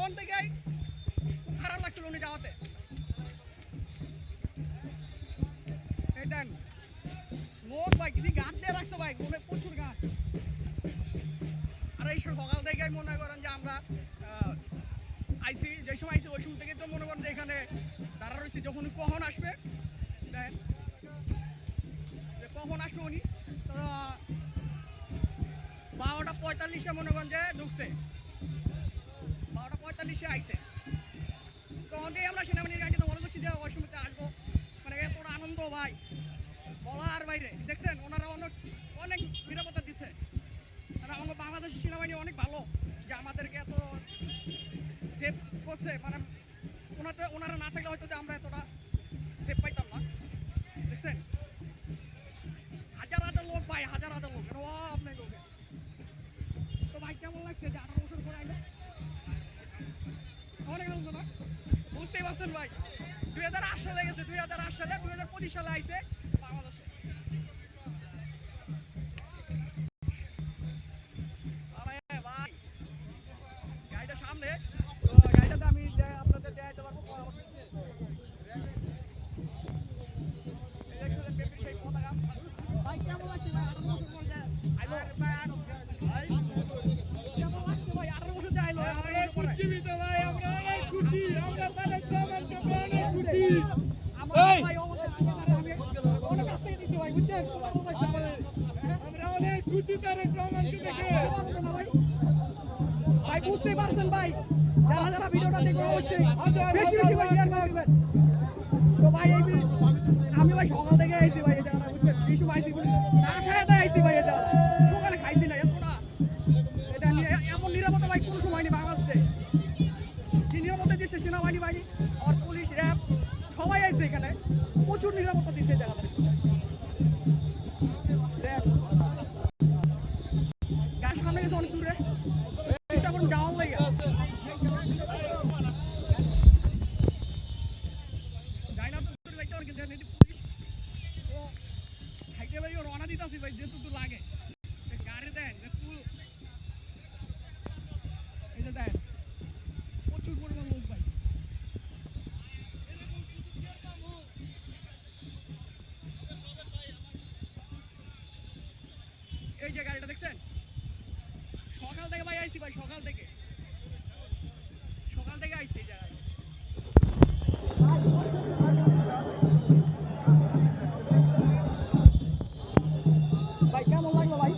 তখন থেকেই খারাপ লাগছিল উনি যাওয়াতে। মন ভাই কি গাছ দিয়ে রাখছো ভাই, মনে প্রচুর গাছ। আর এই সকাল থেকে মনে করেন যে আমরা আইসি, যে সময় আইসি ওই সময় থেকে তো মনে করেন যে এখানে দাঁড়া রয়েছে। যখন কখন আসবে কখন আসবে উনি 12:45 মনে করেন যে ঢুকছে, 12:45 আইসে। তখন থেকে আমরা সেনাবাহিনীর গাড়িতে মনে করছি যে ওই সময়তে আসবো, মানে এতটা আনন্দ ভাই বলার বাইরে। দেখছেন ওনারা অনেক নিরাপত্তা দিচ্ছে। আমাদের বাংলাদেশের সেনাবাহিনী অনেক ভালো যে আমাদেরকে এত সেফ করছে। মানে ওনারা না থাকলে হয়তো যে আমরা এতটা সেফ পাইতাম না। দেখছেন হাজার হাজার লোক ভাই, হাজার হাজার লোক আপনাকে। তো ভাই কেমন লাগছে যে 18 বছর পরে আইলো? অনেক আনন্দ না? বুঝতেই পারছেন ভাই 2008 সালে গেছে, 2008 সালে 2025 সালে আইসে বাংলাদেশে। ভাই গাড়িটা সামনে, গাড়িটাতে আমি আপনাদের দেখাইতে পারবো। ভাই কেমন লাগছে ভাই 18 বছর পর যে আইলো? কেমন লাগছে ভাই 18 বছর যে আইলো? খুশি ভাই, আমরা অনেক খুশি, আমরা তারেক রহমানকে অনেক খুশি। ভাই অনেক কাছ থেকে দিচ্ছি ভাই, বুঝছেন? আমরা অনেক খুশি তারেক রহমানকে দেখে। ভাই বুঝতেই পারছেন ভাই, যারা যারা ভিডিওটা দেখবেন অবশ্যই বেশি বেশি করে শেয়ার করবেন। তো ভাই আমি ভাই সকাল থেকে আইছি ভাই, এটা বুঝছেন কিছু আইছি না খায় দেয় আইছি ভাই, এটা সকালে খাইছি না এতটা। এটা এমন নিরাপত্তা ভাই কোনো সময় নেই বাংলাদেশে। যে নিরাপত্তা দিচ্ছে সেনাবাহিনী বাহিনী আর পুলিশ র্যাব সবাই আইছে এখানে, প্রচুর নিরাপত্তা দিচ্ছে জায়গাটা। গাছ সামনে গেছে অনেক দূরে, চেষ্টা করুন যাওয়ার লাগে। যাই না তো লাগতে অনেক পুলিশ তো হাইটে ভাই রওনা দিতে আসি ভাই, যেহেতু লাগে গাড়ি দেন এই যে দেন প্রচুর পরিমাণ লোক ভাই। এই যে গাড়িটা দেখছেন সকাল থেকে ভাই আইছি ভাই, সকাল থেকে আইছি এই জায়গায়। ভাই কেমন লাগলো ভাই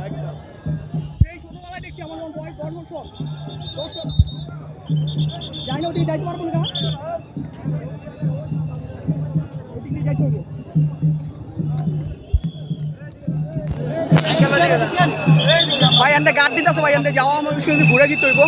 একদম? সেই ছোটবেলায় দেখছি, আমার বয়স 10 বছর। যাই না ওদিকে যাইতে পারবো না, ওদিকে যাইতে হইব। ভাই এনে গার্ড দিতে আছে ভাই, এনে যাওয়া আমার ঘুরে যেতে হইব।